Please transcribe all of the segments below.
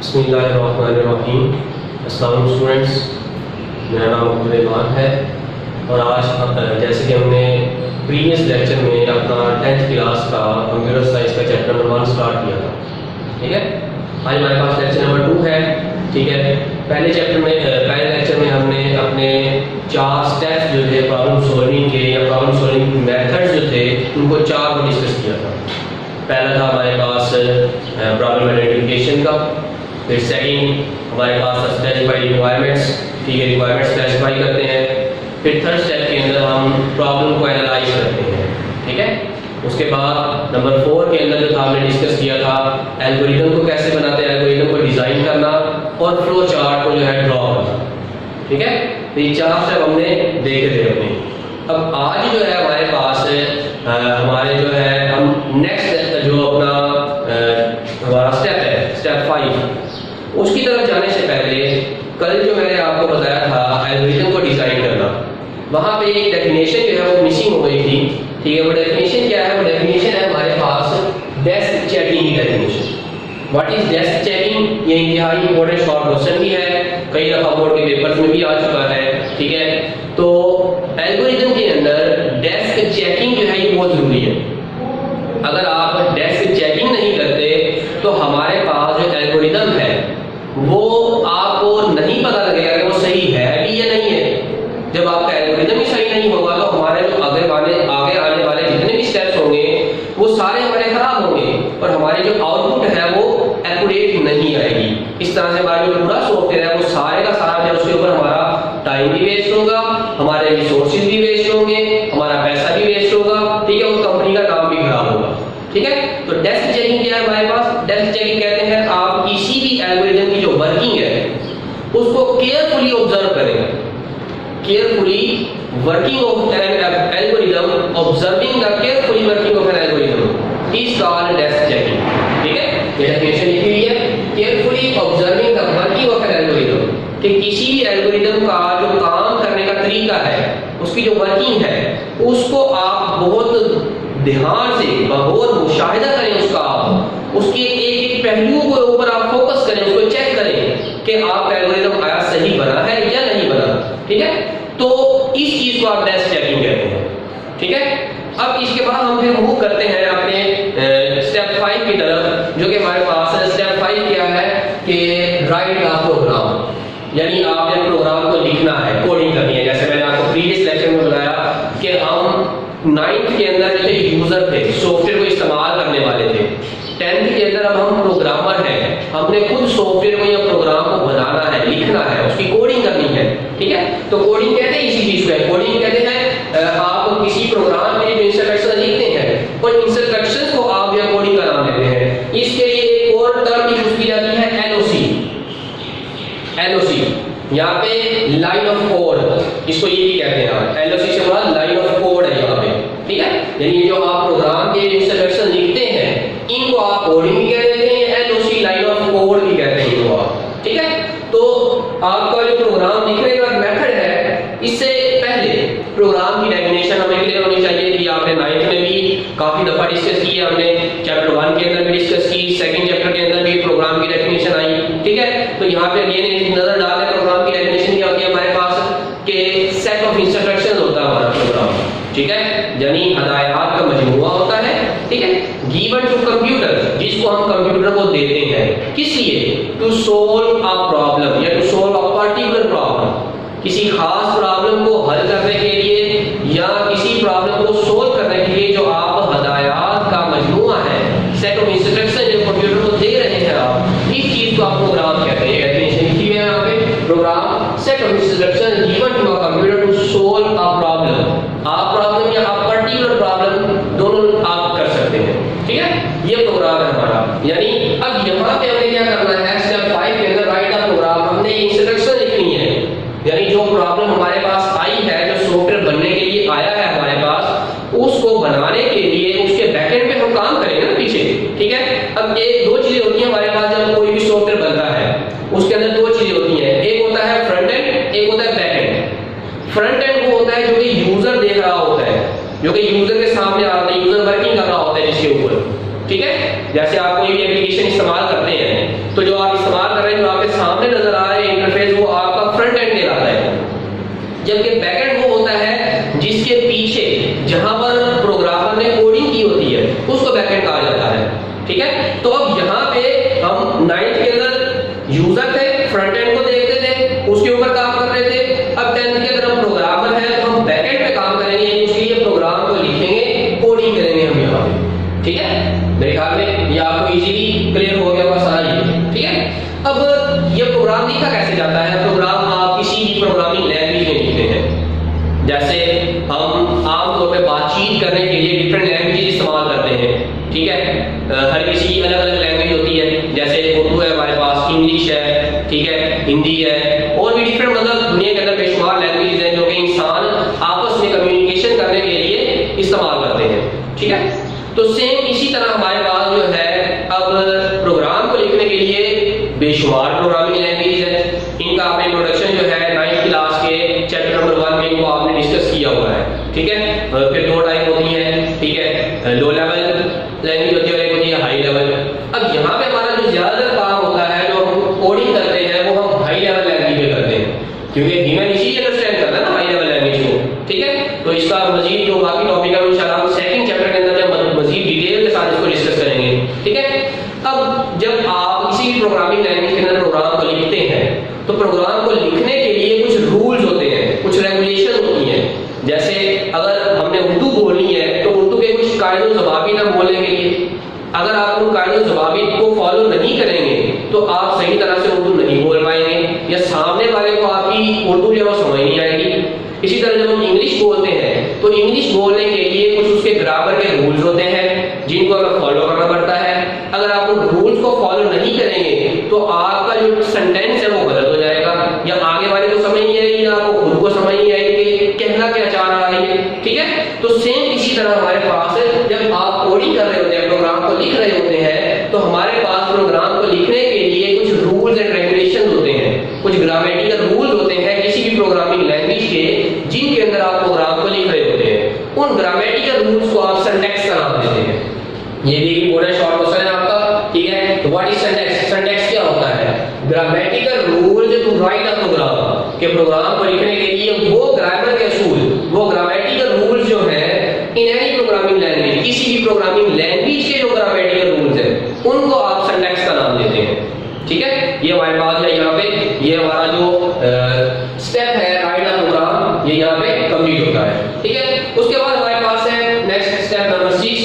बिस्मिल्लाहिर्रहमानिर्रहीम। अस्सलाम स्टूडेंट्स, मेरा नाम अब्दुल रहमान है और आज जैसे कि हमने प्रीवियस लेक्चर में अपना 10th क्लास का कंप्यूटर साइंस का चैप्टर नंबर 1 स्टार्ट किया था। ठीक है, आज हमारे पास लेक्चर नंबर 2 है। ठीक है, पहले लेक्चर में हमने अपने 4 स्टेप्स जो थे प्रॉब्लम सॉल्विंग के या प्रॉब्लम सॉल्विंग मेथड्स जो थे उनको 4 को डिस्कस किया था। पहला था हमारे पास प्रॉब्लम आइडेंटिफिकेशन का, फिर सेकंड हमारे पास स्पेसिफाइड रिक्वायरमेंट्स। ठीक है, रिक्वायरमेंट्स स्पेसिफाई करते हैं। फिर थर्ड स्टेप के अंदर हम प्रॉब्लम को एनालाइज करते हैं। ठीक है, उसके बाद नंबर 4 के अंदर जो था हमने डिस्कस किया था एल्गोरिथम को कैसे बनाते हैं, एल्गोरिथम को डिज़ाइन करना और फ्लो चार्ट को जो है ड्रॉ करना। ठीक है, तो ये 4 स्टेप हमने देखे थे अपने। अब आज जो है हमारे पास हमारे जो है हम नेक्स्ट जो अपना हमारा स्टेप है स्टेप 5, उसकी तरफ जाने से पहले कल जो मैंने आपको बताया था एल्गोरिथम को डिज़ाइन करना, वहाँ पे एक डेफिनेशन जो है वो मिसिंग हो गई थी। ठीक है, वो डेफिनेशन क्या है? वो डेफिनेशन है हमारे पास डेस्क चेकिंग की definition. What is desk checking? ये इंतहाई इंपॉर्टेंट शॉर्ट क्वेश्चन भी है, कई दफ़ा बोर्ड के पेपर्स में भी आ चुका है। ठीक है, तो एल्गोरिथम के अंदर डेस्क चेकिंग जो है ये बहुत ज़रूरी है। अगर आप डेस्क चेकिंग नहीं करते तो हमारे पास जो एल्गोरिथम है वो आपको नहीं पता लगेगा कि वो सही है भी या नहीं है। जब आपका एल्गोरिथम ही सही नहीं होगा तो हमारे जो आगे आने वाले जितने भी स्टेप्स होंगे वो सारे हमारे खराब होंगे और हमारी जो आउटपुट है वो एक्यूरेट नहीं आएगी। इस तरह से हमारा जो पूरा सॉफ्टवेयर है वो सारे का सारा जो उसके ऊपर हमारा टाइम भी वेस्ट होगा, हमारे रिसोर्सेज भी वेस्ट होंगे, हमारा पैसा भी वेस्ट होगा। ठीक है, उस कंपनी का नाम भी खराब होगा। ठीक है, तो डेस्क चेकिंग क्या है हमारे पास? डेस्क चेकिंग कहते हैं आप किसी भी एल्गोरिथम की जो वर्किंग है उसको केयरफुली ऑब्जर्व करें। Carefully working of an algorithm, observing the carefully working of an algorithm is called desk checking. ठीक है, ये डेफिनेशन लिखी हुई है, carefully observing the working of an algorithm, कि किसी भी एल्गोरिथम का जो काम करने का तरीका है, उसकी जो वर्किंग है, उसको आप बहुत ध्यान से बहुत मुशाहिदा करें उसका, आप उसके एक एक पहलू को ऊपर आप फोकस करें, उसको चेक करें कि आपका एल्गोरिथम आया सही बना है या नहीं बना। ठीक है, तो इस चीज को आप डेस्क चेकिंग कहते हैं। ठीक है, अब इसके बाद हम फिर मूव करते हैं अपने स्टेप 5 की तरफ, जो कि हमारे पास स्टेप 5 क्या है कि राइट द प्रोग्राम, यानी आपने प्रोग्राम को लिखना है, कोडिंग करनी है। जैसे मैंने आपको प्रीवियस लेक्चर में बताया कि हम 9th के अंदर जो यूजर थे, सॉफ्टवेयर को इस्तेमाल करने वाले थे। 10th के अंदर अब हम प्रोग्रामर हैं, हमने खुद सॉफ्टवेयर को या प्रोग्राम को बनाना है, लिखना है, उसकी कोडिंग करनी है। ठीक है, तो कोडिंग कहते हैं इसी चीज को। कोडिंग कहते हैं आप किसी प्रोग्राम में जो इंस्ट्रक्शन लिखते हैं उन इंस्ट्रक्शंस को आप या कोडिंग का नाम देते हैं। इसके लिए एक और टर्म यूज की जाती है एलओसी। एलओसी यहाँ पे लाइन ऑफ कोड, इसको ये भी कहते हैं। एलओसी से बाद लाइन ऑफ कोड है यहाँ पे। ठीक है, यानी ये जो आप प्रोग्राम के इंस्ट्रक्शन लिखते हैं इनको आप कोडिंग भी कह देते हैं, एलओसी लाइन ऑफ कोड भी कहते हैं इनको आप। ठीक है, तो आपका जो प्रोग्राम लिखने का मेथड है, इससे पहले प्रोग्राम की डेफिनेशन हमें क्लियर होनी चाहिए कि आपने 9th में भी काफी दफा डिस्कस की है, हमने चैप्टर 1 के अंदर भी डिस्कस की, सेकंड चैप्टर के अंदर भी प्रोग्राम की डेफिनेशन आई। ठीक है, तो यहाँ पे अगेन एक नजर डाल है प्रोग्राम की डेफिनेशन क्या होती है हमारे पास कि सेट ऑफ इंस्ट्रक्शंस होता है हमारा प्रोग्राम। ठीक है, यानी हदायत का मजमूआ होता है। ठीक है, गिवन टू कंप्यूटर, जिसको हम कंप्यूटर को देते हैं, किस लिए? टू सोल्व अ प्रॉब्लम या to solve a particular problem, किसी खास प्रॉब्लम को हल करने के लिए या किसी प्रॉब्लम को सोल्व करने के लिए जो आप हदायत का मजमूआ है, सेट ऑफ इंस्ट्रक्शन जो कंप्यूटर को दे रहे हैं आप, इस चीज को आप प्रोग्राम कहते हैं। डेफिनेशन लिखी हुई है यहाँ पे, program set of instruction given to a computer to solve a problem. आप प्रॉब्लम या आप पर्टिकुलर प्रॉब्लम दोनों आप कर सकते हैं। ठीक है, ये प्रोग्राम है हमारा। यानी अब यहाँ पे हमें क्या करना है, स्टेप 5 के अंदर राइट द प्रोग्राम, हमने इंस्ट्रक्शन लिखनी है। यानी जो प्रॉब्लम हमारे पास आई है, जो सॉफ्टवेयर बनने के लिए आया है हमारे पास, उसको बनाने के लिए उसके बैकएंड पे हम काम करेंगे ना पीछे। ठीक है, अब ये 2 चीजें होती हैं हमारे पास जब कोई भी सॉफ्टवेयर बनता है, उसके अंदर 2 चीजें होती हैं, एक होता है फ्रंट एंड, एक होता है बैक एंड। फ्रंट एंड वो होता है जो कि यूजर देख रहा होता है, जो कि यूजर के सामने आ रहा है, यूजर वर्किंग कर रहा होता है जिसके ऊपर। ठीक है, जैसे आप कोई भी एप्लीकेशन इस्तेमाल करते हैं तो जो आप इस्तेमाल जबकि बैकएंड वो होता है जिसके पीछे जहां पर प्रोग्रामर ने कोडिंग की होती है उसको बैकएंड कहा जाता है। ठीक है, तो अब यहाँ पे हम 9th के अंदर यूजर थे, फ्रंट एंड को देखते थे, उसके ऊपर काम कर रहे थे। अब 10th के अंदर हम प्रोग्रामर है तो हम बैकएंड पे काम करेंगे, उसके लिए प्रोग्राम को लिखेंगे, कोडिंग करेंगे हम यहाँ पे। ठीक है, मेरे ख्याल में ये आपको इजीली क्लियर हो गया होगा सारा ये। ठीक है, अब ये प्रोग्राम लिखा कैसे जाता है? प्रोग्राम आप किसी भी प्रोग्रामिंग लैंग्वेज में लिखते हैं। जैसे हम आमतौर पे बातचीत करने के लिए डिफरेंट लैंग्वेज इस्तेमाल करते हैं। ठीक है, हर किसी की अलग अलग लैंग्वेज होती है, जैसे उर्दू है हमारे पास, इंग्लिश है, ठीक है, हिंदी है, और भी डिफरेंट मतलब दुनिया के अंदर बेशुमार लैंग्वेज हैं जो कि इंसान आपस में कम्युनिकेशन करने के लिए इस्तेमाल करते हैं। ठीक है, तो सेम इसी तरह हमारे पास जो है अब प्रोग्राम को लिखने के लिए बेशुमार प्रोग्रामिंग लैंग्वेज है। इनका आपने इंट्रोडक्शन जो है 9th क्लास के चैप्टर नंबर 1 में इनको आपने डिस्कस किया हुआ है। ठीक है, फिर 2 टाइप होती हैं। ठीक है, लो लेवल लैंग्वेज होती है और एक होती है हाई लेवल। अब यहाँ पे हमारा जो ज्यादातर काम होता है, जो हम कोडिंग करते हैं, वो हम हाई लेवल लैंग्वेज में करते हैं, क्योंकि ह्यूमन इसी अंडरस्टैंड करता है ना हाई लेवल लैंग्वेज को। ठीक है, तो इसका मजीद जो बाकी टॉपिक है इंशाल्लाह हम सेकंड चैप्टर के अंदर जब मजीद डिटेल के साथ इसको डिस्कस करेंगे। ठीक है, अब जब आप किसी भी प्रोग्रामिंग लैंग्वेज के अंदर प्रोग्राम को लिखते हैं तो प्रोग्राम को लिखने के लिए कुछ रूल्स होते हैं, कुछ रेगुलेशन होती हैं। जैसे अगर हमने उर्दू बोलनी है तो उर्दू के कुछ कायदे ज़वाबित हम बोलने के लिए, अगर आप उन कायदे ज़वाबित को फॉलो नहीं करेंगे तो आप सही तरह से उर्दू नहीं बोल पाएंगे, या सामने वाले को आपकी उर्दू जो है समझ नहीं आएगी। इसी तरह जब हम इंग्लिश बोलते हैं तो इंग्लिश बोलने के लिए कुछ उसके ग्रामर के रूल्स होते हैं जिनको हमें फॉलो करना पड़ता है। अगर आप उन रूल्स को फॉलो नहीं करेंगे तो आपका जो सेंटेंस है वो गलत हो जाएगा, या आगे वाले को समझ नहीं आएगी, या आपको खुद को समझ नहीं आएगी कि कहना क्या चाह रहा है। ठीक है, तो सेम इसी तरह हमारे पास जब आप कोडिंग कर रहे होते हैं, प्रोग्राम को लिख रहे होते हैं, तो हमारे पास प्रोग्राम को लिखने के लिए कुछ रूल्स एंड रेगुलेशन होते हैं, कुछ ग्रामेटिकल रूल्स होते हैं किसी भी प्रोग्रामिंग लैंग्वेज के, जिनके अंदर आप प्रोग्राम को लिख रहे होते हैं। उन ग्रामेटिकल रूल्स को आप सिंटैक्स का नाम देते हैं। ये भी इंपॉर्टेंट शॉर्ट क्वेश्चन है आपका। ठीक है, तो व्हाट इज सिंटैक्स? सिंटैक्स क्या होता है? Grammatical rules to write a program, के प्रोग्राम को लिखने के लिए वो ग्रामर के असूल, वो ग्रामेटिकल रूल्स जो है इन एनी प्रोग्रामिंग लैंग्वेज, किसी भी प्रोग्रामिंग लैंग्वेज के जो ग्रामेटिकल रूल्स है उनको आप सिंटैक्स का नाम देते हैं। ठीक है, ये हमारे पास है यहाँ पे, ये हमारा जो स्टेप है राइट अ प्रोग्राम, ये यहाँ पे कंप्लीट होता है। ठीक है, उसके बाद हमारे पास है नेक्स्ट स्टेप नंबर 6।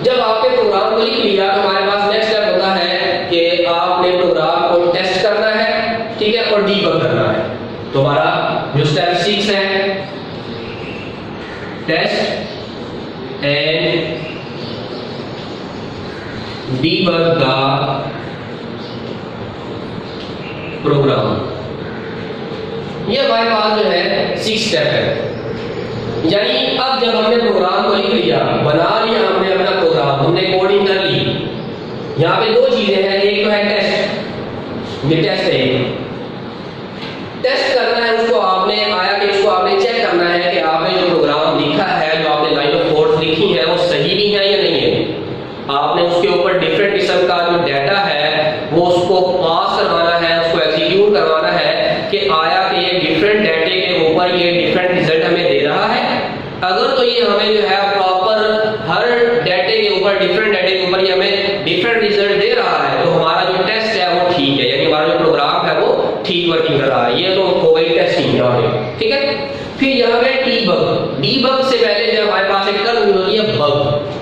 जब आपने प्रोग्राम को लिख लिया तो हमारे पास नेक्स्ट स्टेप होता है कि आपने प्रोग्राम को टेस्ट करना है। ठीक है, और डीबग करना है। तो हमारा जो स्टेप 6 है, test and debug the program, ये हमारे पास जो है 6 स्टेप है। यानी अब जब हमने प्रोग्राम को लिख लिया, बना लिया हमने अपना प्रोग्राम, हमने कोडिंग कर ली, यहाँ पे 2 चीजें हैं। एक तो है टेस्ट, ये टेस्ट है, टेस्ट करना है उसको, आपने आया कि उसको आपने चेक करना है कि आपने जो प्रोग्राम लिखा है, जो आपने लाइन ऑफ कोड लिखी है वो सही भी है या नहीं है। आपने उसके ऊपर डिफरेंट किस्म का जो डाटा है वो उसको पास करवाना है, उसको एग्जीक्यूट करवाना है कि आया कि ये डिफरेंट डाटे के ऊपर ये डिफरेंट रिजल्ट हमें दे रहा है। अगर तो ये हमें जो है प्रॉपर हर डाटे के ऊपर, डिफरेंट डाटे के ऊपर ये हमें डिफरेंट रिजल्ट दे रहा है, तो हमारा जो टेस्ट है वो ठीक है, यानी हमारा जो प्रोग्राम है वो ठीक वर्किंग कर रहा है। ये तो हो गई टेस्टिंग यहाँ पे। ठीक है, फिर यहाँ पे डीबग। डीबग से पहले जो हमारे पास एक टर्म होती है बग।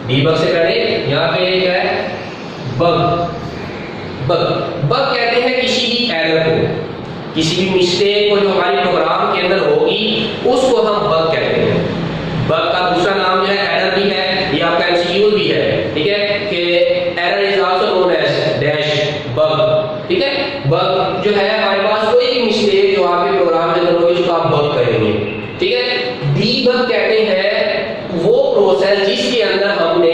डीबग से पहले यहाँ पे एक है बग। बग बग कहते हैं किसी भी एरर को, किसी भी मिस्टेक को जो हमारी प्रोग्राम के अंदर होगी उसको हम बग कहते हैं। बग का दूसरा नाम जो है एरर भी है, ये आपका एमसीक्यू भी है। ठीक है, कि error is also known as dash bug. ठीक है, बग जो है हमारे पास कोई भी मिस्टेक जो आपके प्रोग्राम के अंदर होगी उसको आप बग कहेंगे। ठीक है, डीबग कहते हैं वो प्रोसेस जिसके अंदर हमने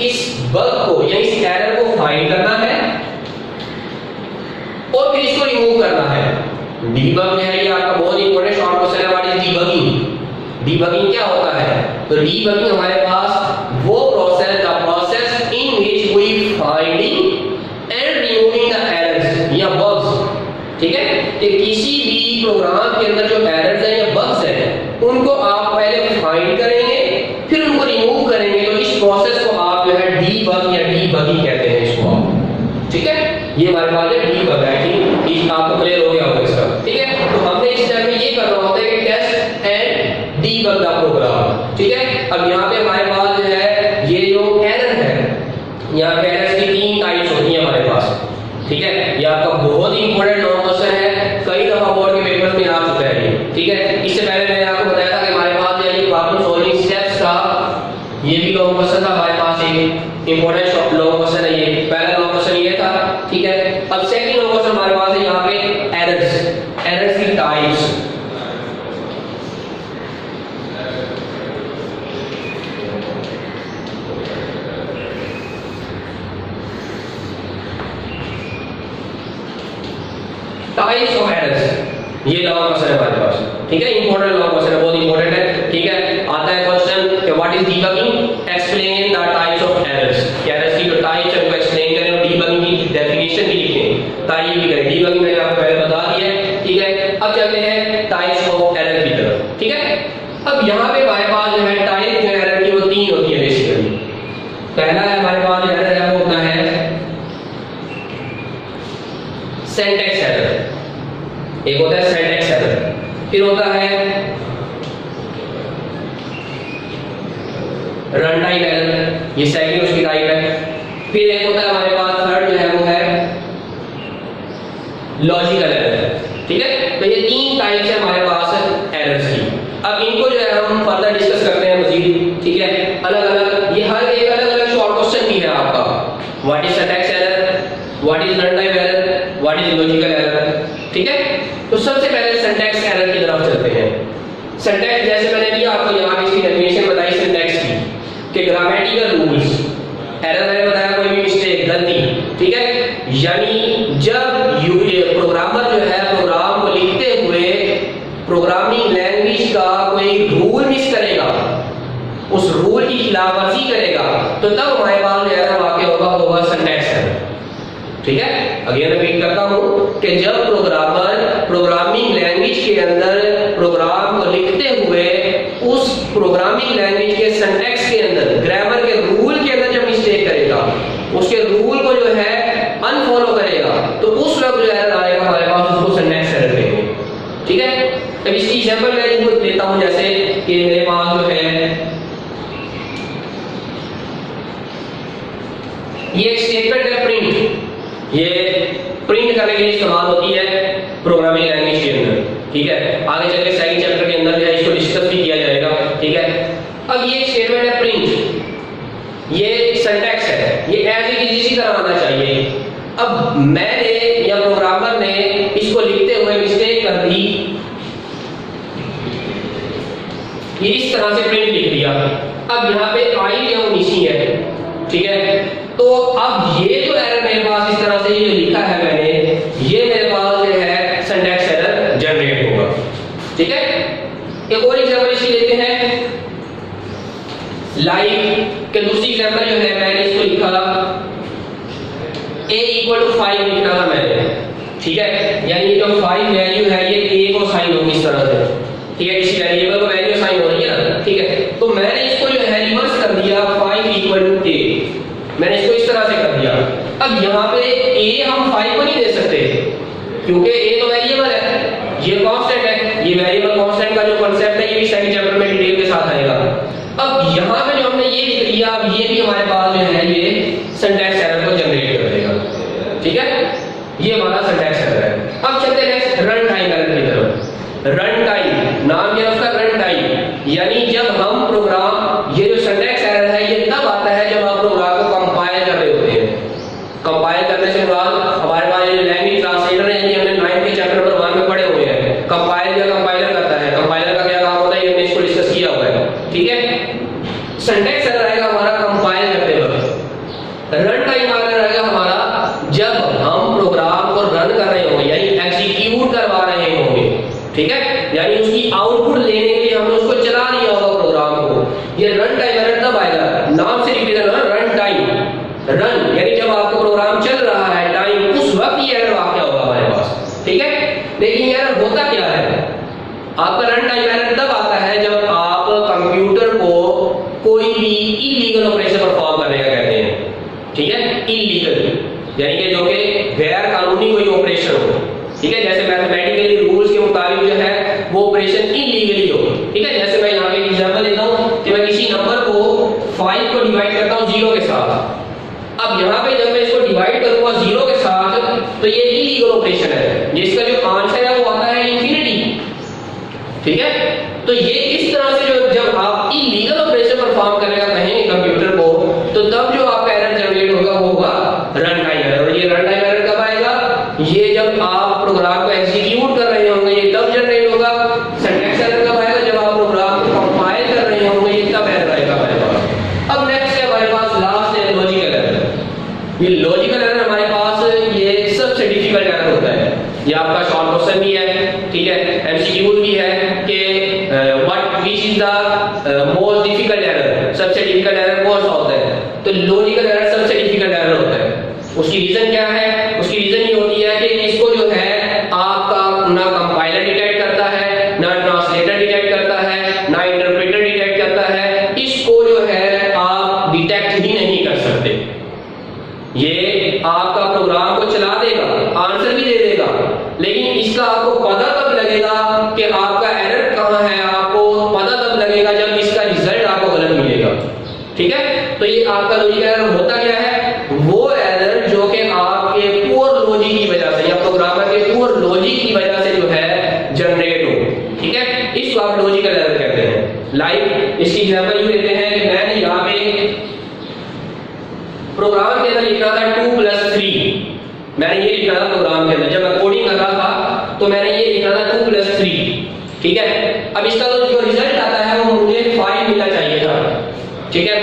इस बग को या इस एरर को फाइंड करना है और फिर इसको रिमूव करना है। डीबग जो है ये आपका बहुत इंपॉर्टेंट शॉर्ट क्वेश्चन है। What is debugging? डीबगिंग क्या होता है? तो डीबगिंग हमारे पास वो process, the process in which we finding and removing the errors या बग्स। ठीक है, कि किसी भी प्रोग्राम के अंदर जो एरर्स हैं या बग्स हैं उनको आप पहले फाइंड करेंगे, फिर उनको रिमूव करेंगे। तो इस प्रोसेस को आप जो है डीबग या डीबगिंग कहते हैं इसको आप, ठीक है। ये हमारे पास है डीबग, आई थिंक आपको क्लियर हो गया होगा इसका, ठीक है। तो हमने इस टाइम में ये करना होता है कि test and debug the program, ठीक है। अब यहाँ पे हमारे पास जो है ये जो एरर है, यहाँ पे एरर्स की 3 टाइप्स होती हैं हमारे पास, ठीक है। ये आपका बहुत ही इंपॉर्टेंट लॉन्ग क्वेश्चन है, कई दफा बोर्ड के पेपर्स में आ चुका है ये, ठीक है। इससे पहले मैंने आपको बताया था कि हमारे पास ये प्रॉब्लम सॉल्विंग स्टेप्स का ये भी लॉन्ग क्वेश्चन था हमारे पास, एक इंपॉर्टेंट लॉन्ग क्वेश्चन है ये। पहला लॉन्ग क्वेश्चन ये था, ठीक है। अब सेकंड लॉन्ग क्वेश्चन हमारे पास है यहाँ पे एरर्स की टाइप्स। टाइप्स ऑफ एरर्स, ये लॉन्ग क्वेश्चन है हमारे पास, ठीक है। इंपॉर्टेंट लॉन्ग क्वेश्चन है, बहुत इंपॉर्टेंट है, ठीक है। आता है क्वेश्चन कि what is debugging, explain the types of errors. Errors की जो टाइप्स है उनको एक्सप्लेन करें और डीबगिंग की डेफिनेशन भी लिखें, तारीफ भी करें। डीबगिंग मैंने आपको पहले बता दिया है, ठीक है। अब चलते हैं टाइप्स ऑफ एरर की तरफ, ठीक है। अब यहाँ पे हमारे पास जो है टाइप जो एरर की वो 3 होती है बेसिकली। पहला है हमारे पास जो एरर है वो होता है सिंटैक्स एरर, एक होता है सिंटैक्स एरर, फिर होता है रन टाइम एरर, ये सेकंड उसकी टाइप है। फिर एक होता है हमारे पास थर्ड जो है वो है लॉजिकल एरर, ठीक है। तो ये 3 टाइप्स है हमारे पास एरर्स की। अब इनको जो है हम फर्दर डिस्कस करते हैं मजीद, ठीक है। अलग अलग ये हर एक अलग अलग शॉर्ट क्वेश्चन भी है आपका, what is syntax error, what is run time error, what is logical error, ठीक है। तो सबसे पहले सिंटैक्स एरर की तरफ चलते हैं। सिंटैक्स जैसे मैंने भी आपको यहाँ पे इसकी डेफिनेशन बताई सिंटैक्स की कि ग्रामेटिकल रूल्स, एरर मैंने बताया कोई भी मिस्टेक, गलती, ठीक है। यानी जब प्रोग्रामर जो है प्रोग्राम को लिखते हुए प्रोग्रामिंग लैंग्वेज का कोई रूल मिस करेगा, उस रूल की खिलाफवर्जी करेगा, तो तब हमारे पास जो एरर वाकई होगा सिंटैक्स एरर, ठीक है। अगेन रिपीट करता हूं कि जब प्रोग्रामर प्रोग्रामिंग लैंग्वेज के अंदर प्रोग्राम को लिखते हुए उस प्रोग्रामिंग लैंग्वेज के सिंटैक्स के अंदर ग्रामर के रूल के अंदर जब मिस्टेक करेगा, उसके रूल को जो है अनफॉलो करेगा, तो उस वक्त जो एरर आएगा हमारे पास उसको सिंटैक्स एरर कहेंगे, ठीक है। अब इसकी एग्जांपल मैं इनको देता हूं, जैसे कि मेरे पास जो है ये एक स्टेटमेंट है प्रिंट, ये प्रिंट करने के लिए इस्तेमाल होती है प्रोग्रामिंग लैंग्वेज के अंदर, ठीक है। आगे चल के सेकंड चैप्टर के अंदर जो है इसको डिस्कस भी किया जाएगा, ठीक है। अब ये स्टेटमेंट है प्रिंट, ये सिंटैक्स है, ये एज इट इज इसी तरह आना चाहिए। अब मैंने या प्रोग्रामर ने इसको लिखते हुए मिस्टेक कर दी, ये इस तरह से प्रिंट लिख दिया। अब यहाँ पे आई या मिसिंग है, ठीक है। तो अब ये जो एरर मेरे पास इस तरह से ये लिखा है मैंने, ये मेरे पास जो है सिंटैक्स एरर जनरेट होगा, ठीक है। एक और एग्जांपल इसकी लेते हैं, लाइक के दूसरी एग्जांपल जो है मैंने इसको लिखा a = 5 लिखना था मैंने, ठीक है। यानी जो 5 वैल्यू है ये a को साइन होगी इस तरह से, ठीक है। इसी वेरिएबल को वैल्यू साइन हो रही है ना, ठीक है। तो मैंने इसको जो है रिवर्स कर दिया, 5 = a, मैंने इसको इस तरह से कर दिया। अब यहाँ पे a हम 5 को नहीं दे सकते क्योंकि a तो वेरिएबल है, ये कांस्टेंट है। ये वेरिएबल कांस्टेंट का जो कांसेप्ट है ये भी सेकंड चैप्टर में डिटेल के साथ आएगा। अब यहाँ पे जो हमने ये लिख लिया, अब ये भी हमारे पास जो है ये सिंटैक्स एरर को जनरेट कर देगा, ठीक है। ये हमारा सिंटैक्स एरर है। अब चलते हैं नेक्स्ट रन टाइम एरर की तरफ। रन टाइम नाम क्या है उसका, रन टाइम, यानी जब हम प्रोग्राम, ये जो सिंटैक्स एरर है ये तब आता है जब आप प्रोग्राम को कंपाइल कर रहे होते हैं। कंपाइल करने से बाद हमारे पास ये लैंग्वेज ट्रांसलेटर है, ये हमने 9 के चैप्टर नंबर 1 में पढ़े हुए हैं। कंपाइल या कंपाइलर करता है, कंपाइलर का क्या काम होता है ये हमने इसको डिस्कस किया हुआ है, ठीक है। सिंटैक्स एरर आएगा हमारा कंपाइल करते वक्त। रन टाइम एरर आएगा हमारा जब हम प्रोग्राम को रन कर रहे होंगे, यानी एग्जीक्यूट करवा रहे होंगे, ठीक है। यानी उसकी आउटपुट लेने के लिए हमने उसको चला लिया होगा प्रोग्राम को, ये रन टाइम एरर तब आएगा। नाम से रिपीट करना, रन टाइम, रन यानी जब आपका प्रोग्राम चल रहा है टाइम, उस वक्त ये एरर वाकया होगा हमारे पास, ठीक है। लेकिन यार एरर होता क्या है? आपका रन टाइम एरर तब आता है जब आप कंप्यूटर को कोई भी इलीगल ऑपरेशन परफॉर्म करने का कहते हैं, ठीक है, इलीगल यानी कि जो कि गैर कानूनी कोई ऑपरेशन हो, ठीक है, जैसे मैथमेटिकली रूल्स के मुताबिक जो है वो ऑपरेशन इलीगली हो, ठीक है। जैसे मैं यहाँ पे एग्जांपल देता हूँ कि मैं किसी नंबर को 5 को डिवाइड करता हूँ 0 के साथ। अब यहाँ पे जब मैं इसको डिवाइड करूंगा 0 के साथ तो ये इलीगल ऑपरेशन है, जिसका जो आंसर है वो आता है इंफिनिटी, ठीक है। तो ये इस तरह से जो जब आप इलीगल ऑपरेशन परफॉर्म करने का कहेंगे कंप्यूटर को, तो तब जो आपका एरर जनरेट होगा वो होगा रन टाइम एरर। और ये रन टाइम एरर कब आएगा? ये जब आप प्रोग्राम को एग्जीक्यूट कर रहे होंगे ये तब जनरेट होगा। सिंटैक्स एरर कब आएगा? जब आप प्रोग्राम को कंपाइल कर रहे होंगे ये तब एरर आएगा हमारे पास। अब नेक्स्ट है हमारे पास लास्ट है लॉजिकल एरर। ये लॉजिकल एरर हमारे पास ये सबसे डिफिकल्ट एरर होता है। ये आपका शॉर्ट क्वेश्चन भी है, ठीक है, एमसीक्यू भी है कि what which is the most difficult error, सबसे डिफिकल्ट एरर कौन सा होता है? तो लॉजिकल एरर सबसे डिफिकल्ट एरर होता है। उसकी रीजन क्या है? उसकी रीजन ये होती है कि इसको जो है आपका ना कंपाइलर डिटेक्ट करता है, ना ट्रांसलेटर डिटेक्ट करता है, ना इंटरप्रेटर डिटेक्ट करता है। इसको जो है आप डिटेक्ट ही नहीं कर सकते। ये आपका प्रोग्राम को चला देगा, आंसर भी दे देगा, लेकिन इसका आपको पता तब लगेगा कि आपका एरर कहाँ है। आपको पता तब लगेगा जब इसका रिजल्ट आपको गलत मिलेगा, ठीक है। तो ये आपका लॉजिकल एरर होता क्या है? वो एरर जो कि आपके पुअर लॉजिक की वजह से या प्रोग्रामर के पुअर लॉजिक की वजह से जो है जनरेट हो, ठीक है, इसको आप लॉजिकल एरर कहते हैं। लाइक इसकी एग्जांपल ये देते हैं कि मैंने यहाँ पे प्रोग्राम के अंदर लिखा था 2 + 3। मैंने ये लिखा था प्रोग्राम के अंदर, जब मैं कोडिंग कर रहा था तो मैंने ये लिखा था 2 + 3, ठीक है। अब इसका जो रिजल्ट आता है वो मुझे 5 मिलना चाहिए था, ठीक है।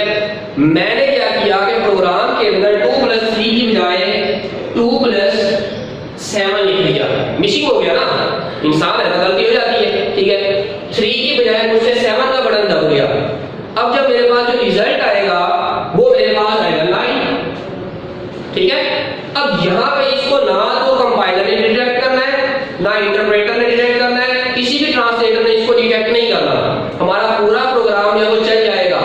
मैंने क्या किया कि प्रोग्राम के अंदर 2 + 3 की बजाय 2 + 7 लिख दिया। मिसिंग हो गया ना, इंसान है तो गलती हो जाती है, ठीक है। 3 की बजाय मुझसे 7 का बटन दब गया। अब जब मेरे पास जो रिजल्ट आएगा वो मेरे पास आएगा 9, ठीक है। अब यहाँ पे इसको ना तो कंपाइलर ने डिटेक्ट करना है, ना इंटरप्रेटर ने डिटेक्ट करना है, किसी भी ट्रांसलेटर ने इसको डिटेक्ट नहीं करना। हमारा पूरा प्रोग्राम जो वो चल जाएगा।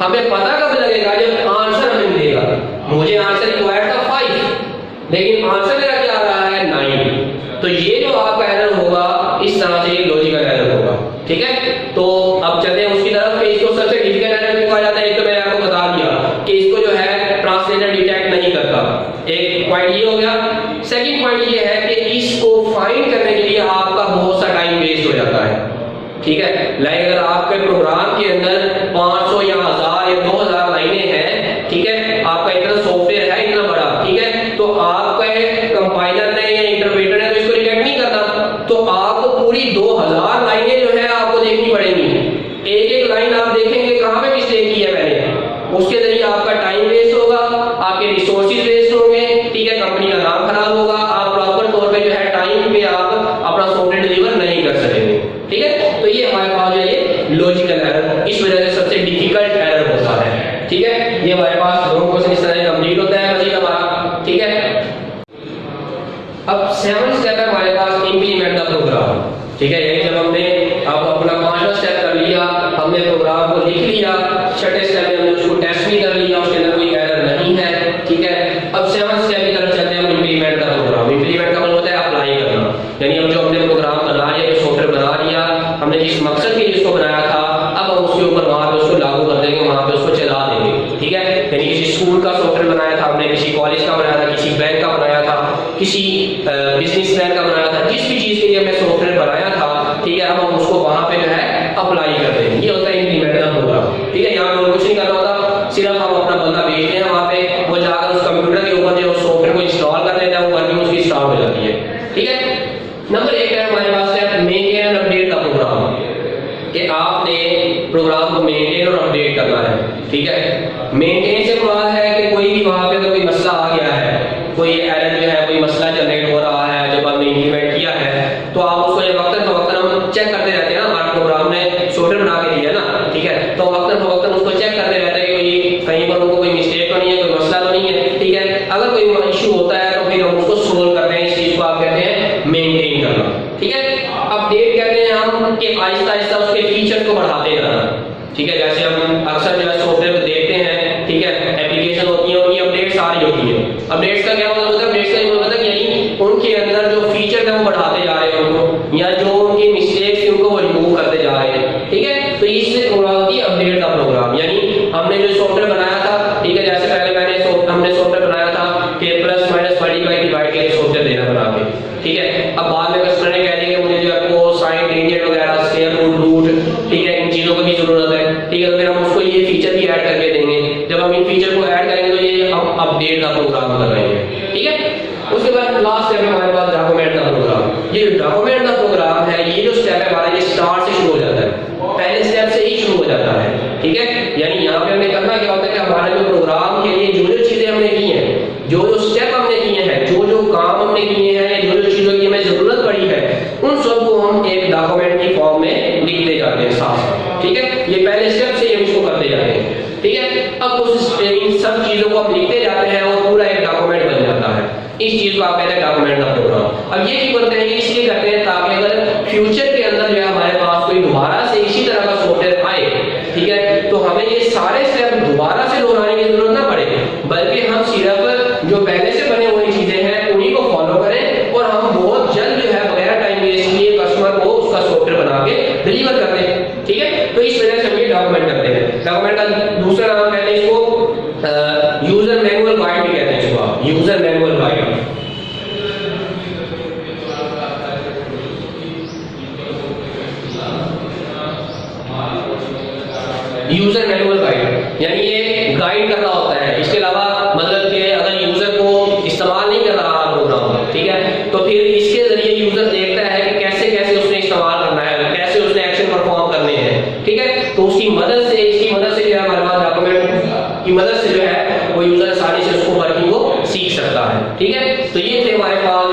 हमें पता कब लगेगा? जब आंसर हमें मिलेगा। मुझे आंसर रिक्वायर्ड था 5, लेकिन आंसर मेरा क्या आ रहा है 9। तो ये जो आपका एरर होगा इस तरह से ये लॉजिकल एरर होगा, ठीक है। तो अब चलते हैं उसकी तरफ कि इसको सबसे डिफिकल्ट एरर क्यों कहा जाता है। एक तो मैंने आपको बता दिया कि इसको जो है ट्रांसलेटर डिटेक्ट नहीं करता, एक पॉइंट ये हो गया। सेकंड पॉइंट ये है कि इसको फाइंड करने के लिए आपका बहुत सा टाइम वेस्ट हो जाता है, ठीक है। लाइक अगर आपके प्रोग्राम के अंदर 500 या 1000 या 2000 लाइनें हैं, ठीक है, आपका इतना सॉफ्टवेयर है इतना बड़ा, ठीक है, तो आपके कंपाइलर ने या इंटरप्रेटर ने तो इसको डिटेक्ट नहीं करना, तो आपको पूरी 2000 लाइनें जो है आपको देखनी पड़ेंगी। एक एक लाइन आप देखेंगे कहाँ पे मिस्टेक की है मैंने, उसके जरिए आपका टाइम वेस्ट होगा, आपके रिसोर्सेज वेस्ट होंगे, ठीक है, कंपनी का नाम खराब होगा, आप प्रॉपर तौर पे जो है टाइम पे आप अपना सॉफ्टवेयर डिलीवर नहीं कर सकेंगे, ठीक है। तो ये हमारे पास जो है ये लॉजिकल एरर इस वजह से सबसे डिफिकल्ट एरर होता है, ठीक है। ये हमारे पास दोनों क्वेश्चन इस तरह कंप्लीट होता है मजीद हमारा, ठीक है। अब 7 स्टेप है हमारे पास इंप्लीमेंट द प्रोग्राम, ठीक है। यही जब हमने अब अपना 5वां स्टेप कर लिया, हमने प्रोग्राम को लिख लिया, छठे स्टेप में हमने उसको टेस्ट भी कर लिया, उसके अंदर कोई एरर नहीं है, ठीक है। अब 7 स्टेप की तरफ चलते हैं हम इंप्लीमेंट द प्रोग्राम। इंप्लीमेंट का मतलब होता है अप्लाई करना, यानी हम जो हमने प्रोग्राम बना लिया, जो सॉफ्टवेयर बना लिया, हमने जिस मकसद के लिए इसको बनाया था, अब हम उसके ऊपर वहां पे उसको लागू कर देंगे, वहां पे उसको चला देंगे, ठीक है। यानी किसी स्कूल का सॉफ्टवेयर बनाया था हमने, किसी कॉलेज का बनाया था, किसी बैंक का बनाया था, किसी बिजनेस प्लान का बनाया था, जिस भी चीज के लिए हमने सॉफ्टवेयर बनाया था, ठीक है, अब हम उसको वहां पे जो है अप्लाई कर देंगे। ये होता है इंप्लीमेंट द प्रोग्राम, ठीक है। यहाँ पे कुछ नहीं करना होता, सिर्फ हम अपना बंदा भेजते हैं वहां पे, वो जाकर उस कंप्यूटर के ऊपर जो सॉफ्टवेयर को इंस्टॉल कर लेता है, वो वर्किंग उसकी स्टार्ट हो जाती है, ठीक है। नंबर 1 है हमारे पास है maintain and update the program, कि आपने प्रोग्राम को मेंटेन और अपडेट करना है, ठीक है। मेंटेन से मुराद है कि कोई भी वहां पे अगर कोई मसला आ गया है, कोई एरर जो है, कोई मसला जनरेट हो रहा है जब आपने इंप्लीमेंट किया है, तो आप उसको जब वक्त हम चेक करते रहते हैं ना, हमारा प्रोग्राम ने सॉफ्टवेयर बना के दिया है ना, ठीक है, तो वक्त उसको चेक करते रहते हैं कि कोई कहीं पर उनको कोई मिस्टेक तो नहीं है, कोई मसला तो नहीं है, ठीक है। अगर कोई इशू होता है तो फिर हम उसको सोल्व करते हैं। इस चीज को आप कहते हैं मेंटेन करना, ठीक है। हम कि आहिस्ता आहिस्ता उसके फीचर को बढ़ाते जाना, ठीक है। जैसे हम अक्सर जो है सॉफ्टवेयर को देखते हैं, ठीक है, एप्लीकेशन होती है, उनकी अपडेट्स आ रही होती है। अपडेट्स का क्या मतलब होता है? अपडेट्स का ये मतलब यानी उनके अंदर जो फीचर है वो बढ़ाते जा रहे हैं उनको, या जो उनकी मिस्टेक्स थी उनको वो रिमूव करते जा रहे हैं, ठीक है। तो इससे पूरा होती है अपडेट का प्रोग्राम। यानी हमने जो सॉफ्टवेयर बनाया था, ठीक है, जैसे पहले हमने सॉफ्टवेयर बनाया था कि प्लस माइनस मल्टीप्लाई डिवाइड के लिए सॉफ्टवेयर देना बना के, ठीक है। अब बाद में कस्टमर ने कह दिया कि मुझे जो है कोसाइन टेंजेंट वगैरह स्क्वायर रूट, ठीक है, इन चीजों की जरूरत है, ठीक है। तो फिर हम उसको ये फीचर भी ऐड करके देंगे। जब हम इन फीचर को ऐड करेंगे तो ये हम अपडेट का प्रोग्राम कर रहे हैं, ठीक है। उसके बाद लास्ट स्टेप है हमारे पास डॉक्यूमेंट का प्रोग्राम। ये डॉक्यूमेंट का प्रोग्राम है, ये जो स्टेप है हमारा, ये स्टार्ट से शुरू हो जाता है, पहले स्टेप से ही शुरू हो जाता है, ठीक है। यानी यहाँ पे हमने करना क्या होता है कि हमारे जो प्रोग्राम के लिए जो जो चीजें हमने की हैं, जो जो स्टेप हमने किए हैं, जो जो काम हमने किए हैं, जो जो चीजों की हमें जरूरत पड़ी है, उन सबको हम एक डॉक्यूमेंट की फॉर्म में लिखते जाते हैं साथ साथ, ठीक है। ये पहले स्टेप से हम इसको करते जाते हैं, ठीक है। अब उस इन सब चीजों को हम लिखते जाते हैं और पूरा एक डॉक्यूमेंट बन जाता है। इस चीज को आप कहते हैं डॉक्यूमेंट का प्रोग्राम। अब ये क्यों करते हैं? इसलिए करते हैं ताकि अगर फ्यूचर के अंदर जो है हमारे पास कोई दोबारा से इसी तरह का सॉफ्टवेयर आए, ठीक है, तो हमें ये सारे स्टेप दोबारा से दोहराने की जरूरत ना पड़े, बल्कि हम सिर्फ जो पहले से बने हुए चीजें हैं उन्हीं को फॉलो करें और हम बहुत जल्द जो है बगैर टाइम वेस्ट किए कस्टमर को उसका सॉफ्टवेयर बना के डिलीवर कर दें, ठीक है। तो इस वजह से हम ये डॉक्यूमेंट करते हैं। डॉक्यूमेंट का दूसरा नाम कहते हैं इसको यूजर मैनुअल गाइड भी कहते हैं इसको, आप user manual guide. User manual guide यानी ये गाइड कर रहा होता है। इसके अलावा मतलब कि अगर यूजर को इस्तेमाल नहीं कर रहा प्रोग्राम, ठीक है, तो फिर इसके जरिए यूजर देखता है कि कैसे कैसे उसने इस्तेमाल करना है, कैसे उसने एक्शन परफॉर्म करने हैं, ठीक है। तो उसकी मदद से, इसकी मदद से जो है हमारे पास डॉक्यूमेंट की मदद से जो है वो यूजर आसानी से उसको वर्किंग को सीख सकता है, ठीक है। तो ये थे हमारे पास